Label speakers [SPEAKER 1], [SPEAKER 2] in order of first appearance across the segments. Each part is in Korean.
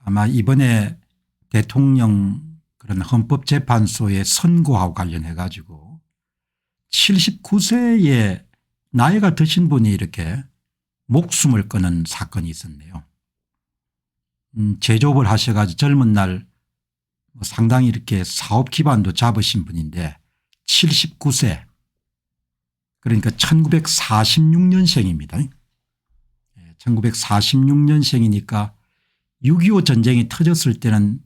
[SPEAKER 1] 아마 이번에 대통령 그런 헌법재판소의 선고하고 관련해 가지고 79세의 나이가 드신 분이 이렇게 목숨을 끊은 사건이 있었네요. 제조업을 하셔가지고 젊은 날 상당히 이렇게 사업 기반도 잡으신 분인데 79세 그러니까 1946년생입니다. 1946년생이니까 6.25 전쟁이 터졌을 때는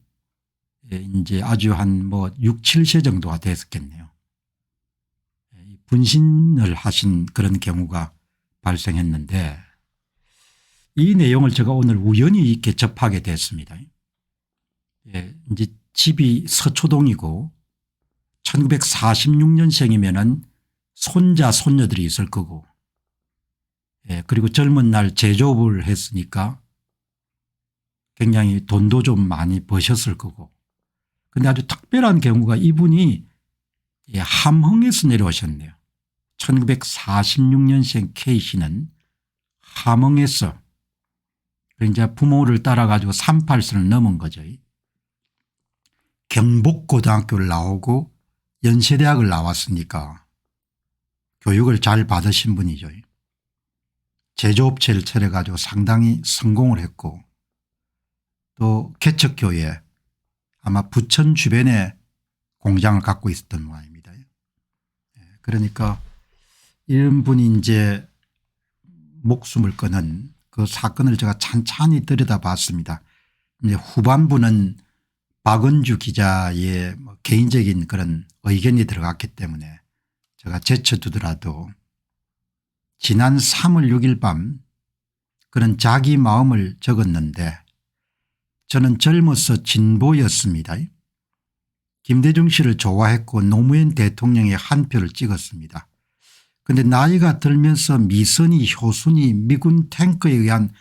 [SPEAKER 1] 이제 아주 한 뭐 6, 7세 정도가 됐었겠네요. 분신을 하신 그런 경우가 발생했는데 이 내용을 제가 오늘 우연히 이렇게 접하게 됐습니다. 이제 집이 서초동이고 1946년생이면은 손자 손녀들이 있을 거고 그리고 젊은 날 제조업을 했으니까 굉장히 돈도 좀 많이 버셨을 거고 근데 아주 특별한 경우가 이분이 함흥에서 내려오셨네요. 1946년생 K씨는 함흥에서 이제 부모를 따라 가지고 38선을 넘은 거죠. 경복고등학교를 나오고 연세대학을 나왔으니까 교육을 잘 받으신 분이죠. 제조업체를 차려 가지고 상당히 성공을 했고 또 개척교회 아마 부천 주변에 공장을 갖고 있었던 모양입니다. 그러니까 이런 분이 이제 목숨을 끊은 그 사건을 제가 찬찬히 들여다봤습니다. 이제 후반부는 박은주 기자의 개인적인 그런 의견이 들어갔기 때문에 제가 제쳐두더라도 지난 3월 6일 밤 그런 자기 마음을 적었는데 저는 젊어서 진보였습니다. 김대중 씨를 좋아했고 노무현 대통령의 한 표를 찍었습니다. 그런데 나이가 들면서 미선이 효순이 미군 탱크에 의한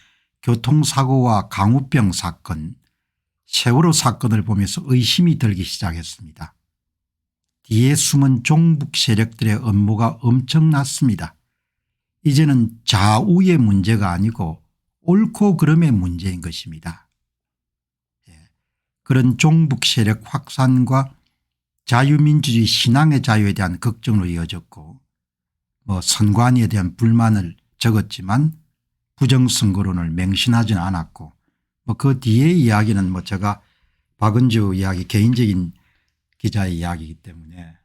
[SPEAKER 1] 교통사고와 강우병 사건 세월호 사건을 보면서 의심이 들기 시작했습니다. 뒤에 숨은 종북 세력들의 음모가 엄청났습니다. 이제는 좌우의 문제가 아니고 옳고 그름의 문제인 것입니다. 그런 종북 세력 확산과 자유민주주의 신앙의 자유에 대한 걱정으로 이어졌고 선관위에 대한 불만을 적었지만 부정선거론을 맹신하지는 않았고 그 뒤의 이야기는 제가 박은주 이야기 개인적인 기자의 이야기이기 때문에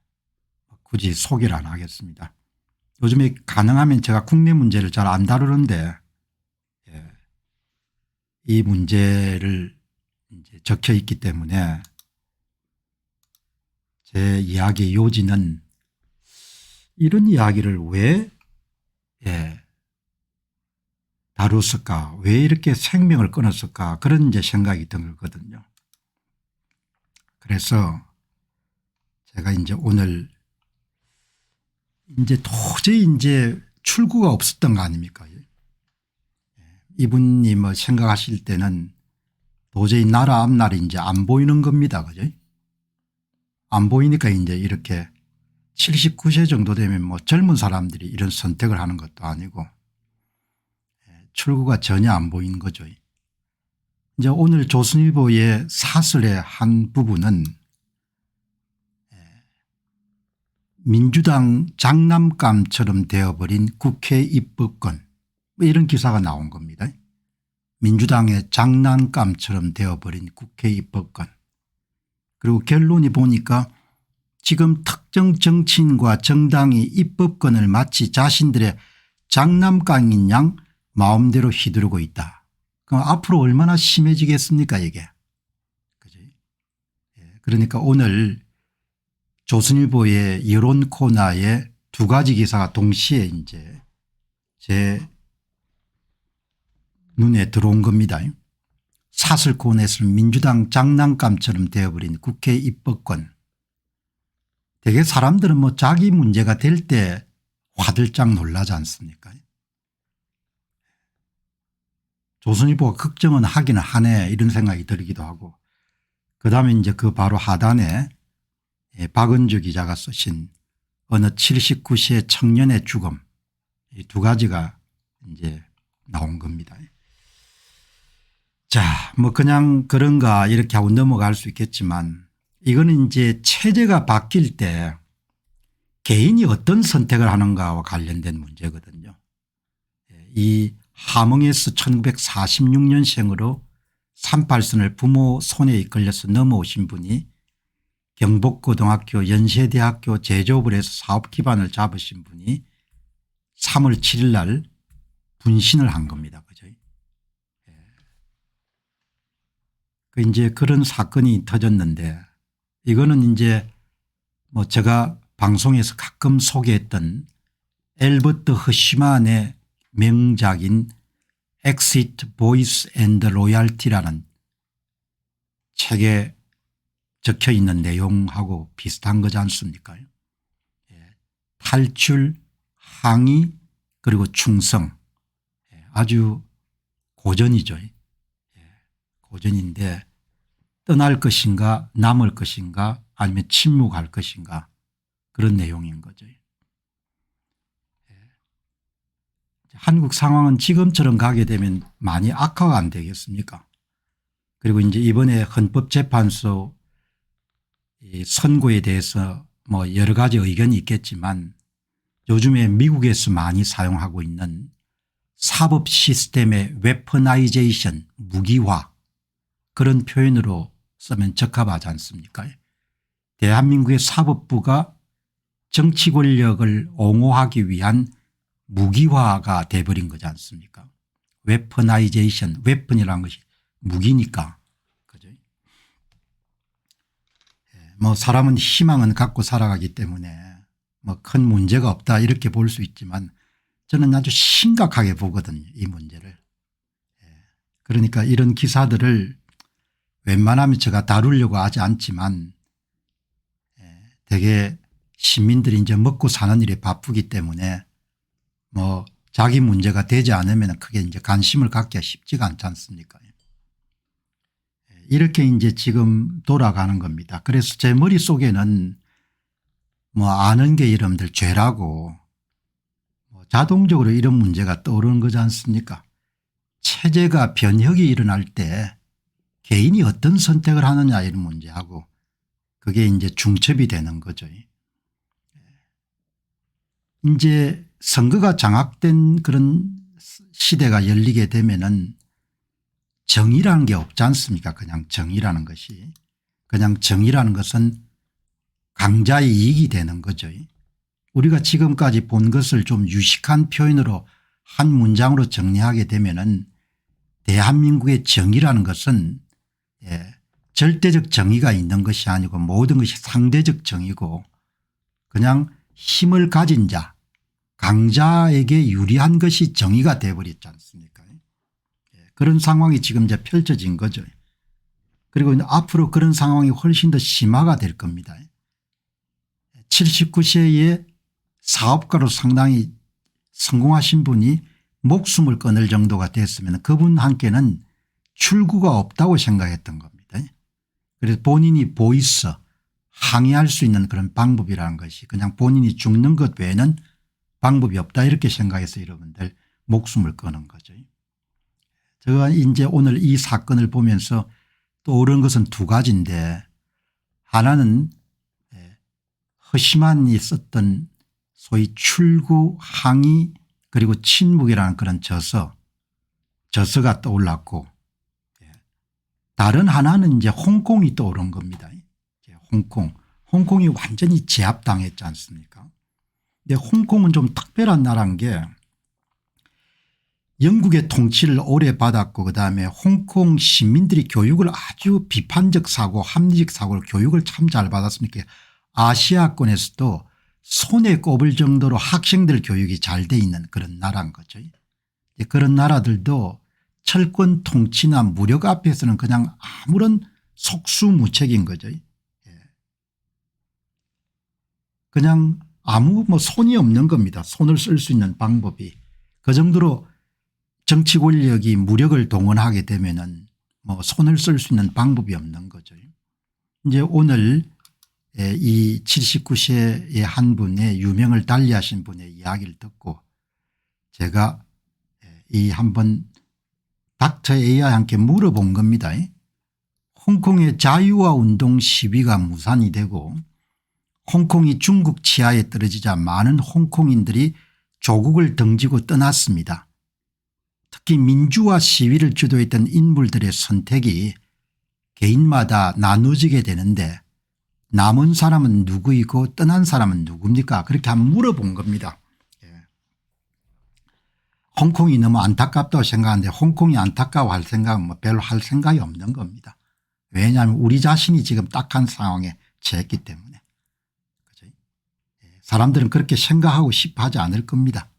[SPEAKER 1] 굳이 소개를 안 하겠습니다. 요즘에 가능하면 제가 국내 문제를 잘 안 다루는데 이 문제를 이제 적혀 있기 때문에 제 이야기의 요지는 이런 이야기를 왜 다뤘을까 왜 이렇게 생명을 끊었을까 그런 이제 생각이 들거든요. 그래서 제가 이제 오늘 이제 도저히 이제 출구가 없었던 거 아닙니까? 이분이 생각하실 때는 도저히 나라 앞날이 이제 안 보이는 겁니다. 그죠? 안 보이니까 이제 이렇게 79세 정도 되면 젊은 사람들이 이런 선택을 하는 것도 아니고 출구가 전혀 안 보이는 거죠. 이제 오늘 조선일보의 사설의 한 부분은 민주당 장난감처럼 되어버린 국회 입법권 이런 기사가 나온 겁니다. 민주당의 장난감처럼 되어버린 국회 입법권. 그리고 결론이 보니까 지금 특정 정치인과 정당이 입법권을 마치 자신들의 장난감인 양 마음대로 휘두르고 있다. 그럼 앞으로 얼마나 심해지겠습니까 이게. 그죠? 그러니까 오늘 조선일보의 여론 코너에 두 가지 기사가 동시에 이제 제 눈에 들어온 겁니다. 사설 코너에서는 민주당 장난감처럼 되어버린 국회 입법권. 되게 사람들은 자기 문제가 될 때 화들짝 놀라지 않습니까? 조선일보가 걱정은 하기는 하네 이런 생각이 들기도 하고 그다음에 이제 그 바로 하단에 박은주 기자가 쓰신 어느 79세 청년의 죽음 이 두 가지가 이제 나온 겁니다. 자, 뭐 그냥 그런가 이렇게 하고 넘어갈 수 있겠지만 이거는 이제 체제가 바뀔 때 개인이 어떤 선택을 하는가와 관련된 문제거든요. 이 하몽에서 1946년생으로 38선을 부모 손에 이끌려서 넘어오신 분이 경복고등학교 연세대학교 제조업을 해서 사업 기반을 잡으신 분이 3월 7일 날 분신을 한 겁니다. 그죠? 이제 그런 사건이 터졌는데 이거는 이제 뭐 제가 방송에서 가끔 소개했던 엘버트 허시만의 명작인 Exit Voice and Loyalty라는 책에 적혀 있는 내용하고 비슷한 거지 않습니까? 탈출, 항의 그리고 충성, 아주 고전이죠. 고전인데 떠날 것인가 남을 것인가 아니면 침묵할 것인가 그런 내용인 거죠. 한국 상황은 지금처럼 가게 되면 많이 악화가 안 되겠습니까? 그리고 이제 이번에 헌법재판소 선고에 대해서 뭐 여러 가지 의견이 있겠지만 요즘에 미국에서 많이 사용하고 있는 사법 시스템의 웨퍼나이제이션 무기화 그런 표현으로 쓰면 적합하지 않습니까? 대한민국의 사법부가 정치 권력을 옹호하기 위한 무기화가 돼버린 거지 않습니까? 웨퍼나이제이션, 웨펀이라는 것이 무기니까. 그죠? 뭐 사람은 희망은 갖고 살아가기 때문에 뭐 큰 문제가 없다 이렇게 볼 수 있지만 저는 아주 심각하게 보거든요. 이 문제를. 그러니까 이런 기사들을 웬만하면 제가 다루려고 하지 않지만 되게 시민들이 이제 먹고 사는 일에 바쁘기 때문에 뭐 자기 문제가 되지 않으면 크게 이제 관심을 갖기가 쉽지가 않지 않습니까? 이렇게 이제 지금 돌아가는 겁니다. 그래서 제 머릿속에는 뭐 아는 게 여러분들 죄라고 뭐 자동적으로 이런 문제가 떠오르는 거지 않습니까? 체제가 변혁이 일어날 때 개인이 어떤 선택을 하느냐 이런 문제하고 그게 이제 중첩이 되는 거죠. 이제 선거가 장악된 그런 시대가 열리게 되면은 정의라는 게 없지 않습니까? 그냥 정의라는 것이. 그냥 정의라는 것은 강자의 이익이 되는 거죠. 우리가 지금까지 본 것을 좀 유식한 표현으로 한 문장으로 정리하게 되면은 대한민국의 정의라는 것은 절대적 정의가 있는 것이 아니고 모든 것이 상대적 정의고 그냥 힘을 가진 자 강자에게 유리한 것이 정의가 되어버렸지 않습니까? 그런 상황이 지금 이제 펼쳐진 거죠. 그리고 앞으로 그런 상황이 훨씬 더 심화가 될 겁니다. 79세의 사업가로 상당히 성공하신 분이 목숨을 끊을 정도가 됐으면 그분 한께는 출구가 없다고 생각했던 겁니다. 그래서 본인이 보이스 항의할 수 있는 그런 방법이라는 것이 그냥 본인이 죽는 것 외에는 방법이 없다 이렇게 생각해서 여러분들 목숨을 끊은 거죠. 제가 이제 오늘 이 사건을 보면서 떠오르는 것은 두 가지인데 하나는 허시만이 썼던 소위 출구 항의 그리고 침묵이라는 그런 저서가 떠올랐고 다른 하나는 이제 홍콩이 떠오른 겁니다. 홍콩이 완전히 제압당했지 않습니까? 근데 홍콩은 좀 특별한 나라인 게 영국의 통치를 오래 받았고 그다음에 홍콩 시민들이 교육을 아주 비판적 사고 합리적 사고를 교육을 참 잘 받았습니까? 아시아권에서도 손에 꼽을 정도로 학생들 교육이 잘 돼 있는 그런 나라인 거죠. 그런 나라들도 철권 통치나 무력 앞에서는 그냥 아무런 속수무책인 거죠. 그냥 아무 뭐 손이 없는 겁니다. 손을 쓸 수 있는 방법이. 그 정도로 정치 권력이 무력을 동원하게 되면은 뭐 손을 쓸 수 있는 방법이 없는 거죠. 이제 오늘 이 79세의 한 분의 유명을 달리하신 분의 이야기를 듣고 제가 이 한번 닥터 AI한테 물어본 겁니다. 홍콩의 자유화 운동 시위가 무산이 되고 홍콩이 중국 치하에 떨어지자 많은 홍콩인들이 조국을 등지고 떠났습니다. 특히 민주화 시위를 주도했던 인물들의 선택이 개인마다 나누어지게 되는데 남은 사람은 누구이고 떠난 사람은 누굽니까? 그렇게 한번 물어본 겁니다. 홍콩이 너무 안타깝다고 생각하는데 홍콩이 안타까워할 생각은 뭐 별로 할 생각이 없는 겁니다. 왜냐하면 우리 자신이 지금 딱한 상황에 처했기 때문에. 그죠? 사람들은 그렇게 생각하고 싶어 하지 않을 겁니다.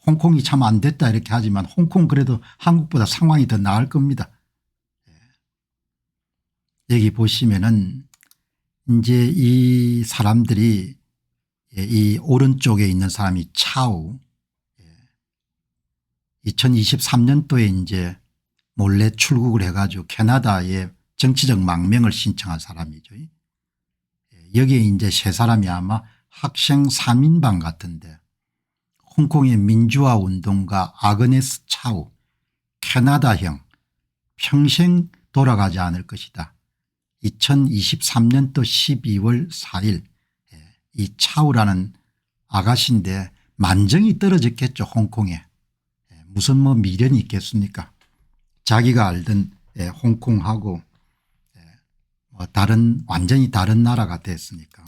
[SPEAKER 1] 홍콩이 참 안 됐다 이렇게 하지만 홍콩 그래도 한국보다 상황이 더 나을 겁니다. 여기 보시면은 이제 이 사람들이 이 오른쪽에 있는 사람이 차우 2023년도에 이제 몰래 출국을 해가지고 캐나다에 정치적 망명을 신청한 사람이죠. 여기에 이제 세 사람이 아마 학생 3인방 같은데 홍콩의 민주화 운동가 아그네스 차우 캐나다형 평생 돌아가지 않을 것이다. 2023년도 12월 4일 이 차우라는 아가씨인데 만정이 떨어졌겠죠. 홍콩에. 무슨 뭐 미련이 있겠습니까. 자기가 알던 홍콩하고 뭐 다른 완전히 다른 나라가 됐으니까.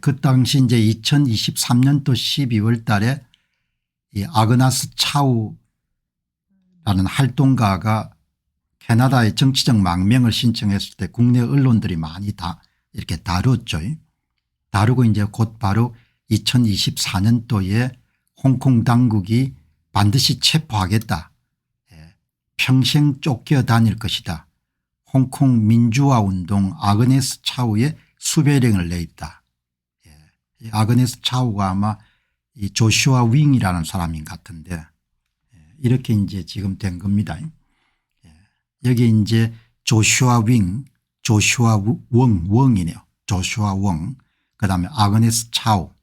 [SPEAKER 1] 그 당시 이제 2023년도 12월 달에 이 아그나스 차우라는 활동가가 캐나다의 정치적 망명을 신청했을 때 국내 언론들이 많이 다 이렇게 다뤘죠. 다루고 이제 곧바로 2024년도에 홍콩 당국이 반드시 체포하겠다. 평생 쫓겨다닐 것이다. 홍콩 민주화 운동 아그네스 차우의 수배령을 내있다. 아그네스 차우가 아마 이 조슈아 윙이라는 사람인 것 같은데 이렇게 이제 지금 된 겁니다. 여기 이제 조슈아 윙, 조슈아 웡이네요. 조슈아 웡, 그다음에 아그네스 차우.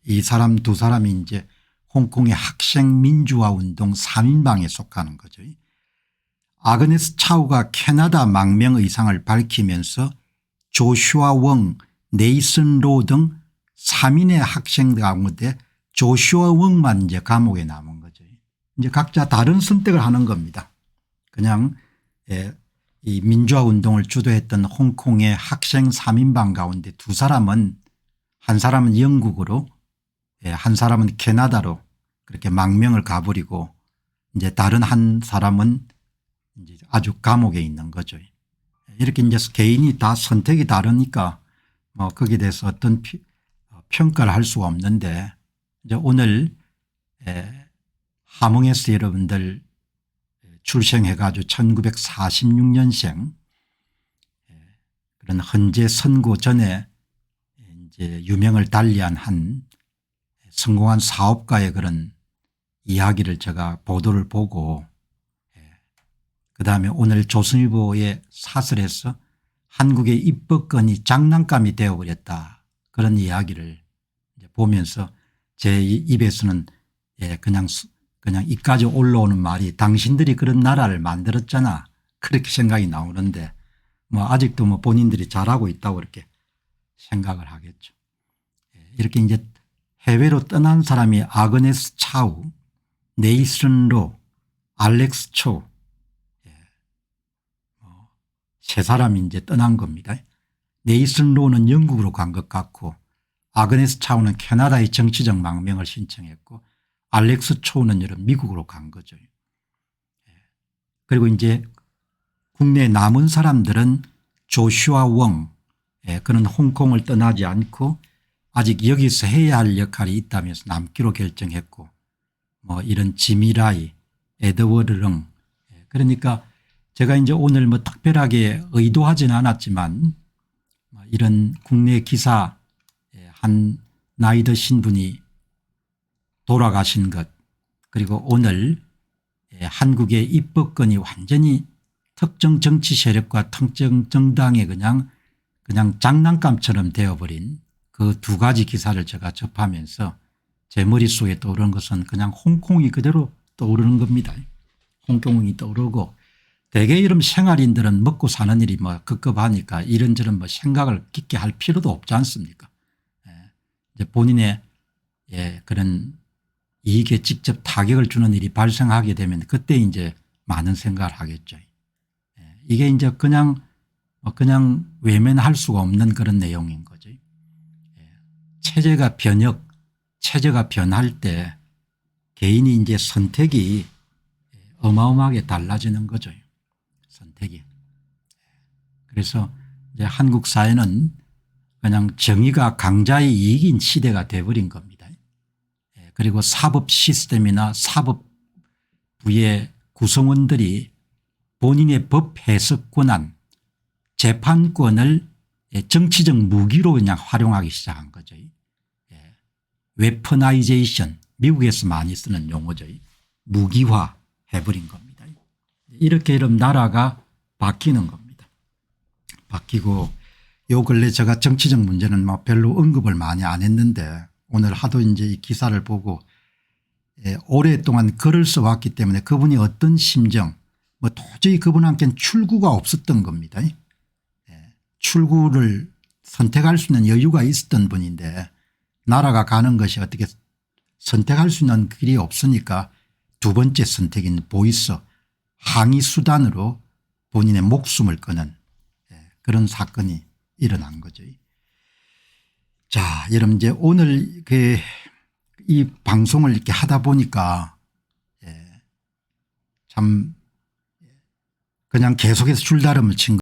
[SPEAKER 1] 이 사람 두 사람이 이제 홍콩의 학생 민주화 운동 3인방에 속하는 거죠. 아그네스 차우가 캐나다 망명 의상을 밝히면서 조슈아 웡, 네이슨 로 등 3인의 학생 가운데 조슈아 웡만 이제 감옥에 남은 거죠. 이제 각자 다른 선택을 하는 겁니다. 그냥 이 민주화 운동을 주도했던 홍콩의 학생 3인방 가운데 두 사람은 한 사람은 영국으로 한 사람은 캐나다로 그렇게 망명을 가버리고 이제 다른 한 사람은 이제 아주 감옥에 있는 거죠. 이렇게 이제 개인이 다 선택이 다르니까 뭐 거기에 대해서 어떤 평가를 할 수가 없는데 이제 오늘 함흥에서 여러분들 출생해 가지고 1946년생 그런 헌재 선고 전에 이제 유명을 달리한 한 성공한 사업가의 그런 이야기를 제가 보도를 보고 그다음에 오늘 조선일보에 사설에서 한국의 입법권이 장난감이 되어버렸다 그런 이야기를 보면서 제 입에서는 그냥 이까지 올라오는 말이 당신들이 그런 나라를 만들었잖아 그렇게 생각이 나오는데 뭐 아직도 뭐 본인들이 잘하고 있다고 이렇게 생각을 하겠죠. 이렇게 이제 해외로 떠난 사람이 아그네스 차우, 네이슨 로, 알렉스 초 세 사람이 이제 떠난 겁니다. 네이슨 로는 영국으로 간 것 같고 아그네스 차우는 캐나다의 정치적 망명을 신청했고 알렉스 초우는 여러분 미국으로 간 거죠. 그리고 이제 국내 남은 사람들은 조슈아 웡 그는 홍콩을 떠나지 않고 아직 여기서 해야 할 역할이 있다면서 남기로 결정했고 뭐 이런 지미라이 에드워드 렁 그러니까 제가 이제 오늘 뭐 특별하게 의도하지는 않았지만 이런 국내 기사 한 나이 드신 분이 돌아가신 것 그리고 오늘 한국의 입법권이 완전히 특정 정치 세력과 특정 정당에 그냥 장난감처럼 되어버린 그 두 가지 기사를 제가 접하면서 제 머릿속에 떠오르는 것은 그냥 홍콩이 그대로 떠오르는 겁니다. 홍경웅이 떠오르고 대개 이런 생활인들은 먹고 사는 일이 뭐 급급하니까 이런저런 뭐 생각을 깊게 할 필요도 없지 않습니까? 이제 본인의 그런 이익에 직접 타격을 주는 일이 발생하게 되면 그때 이제 많은 생각을 하겠죠. 이게 이제 그냥 외면할 수가 없는 그런 내용인 거죠. 체제가 체제가 변할 때 개인이 이제 선택이 어마어마하게 달라지는 거죠. 선택이. 그래서 이제 한국 사회는 그냥 정의가 강자의 이익인 시대가 돼버린 겁니다. 그리고 사법 시스템이나 사법부의 구성원들이 본인의 법 해석 권한 재판권을 정치적 무기로 그냥 활용하기 시작한 거죠. 웨퍼나이제이션, 미국에서 많이 쓰는 용어죠. 무기화 해버린 겁니다. 이렇게 이런 나라가 바뀌는 겁니다. 바뀌고 요 근래 제가 정치적 문제는 뭐 별로 언급을 많이 안 했는데 오늘 하도 이제 이 기사를 보고 오랫동안 글을 써왔기 때문에 그분이 어떤 심정 뭐 도저히 그분한테는 출구가 없었던 겁니다. 출구를 선택할 수 있는 여유가 있었던 분인데 나라가 가는 것이 어떻게 선택할 수 있는 길이 없으니까 두 번째 선택인 보이스 항의 수단으로 본인의 목숨을 끊은 그런 사건이 일어난 거죠. 자, 여러분 이제 오늘 이 방송을 이렇게 하다 보니까 참 그냥 계속해서 줄다름을 친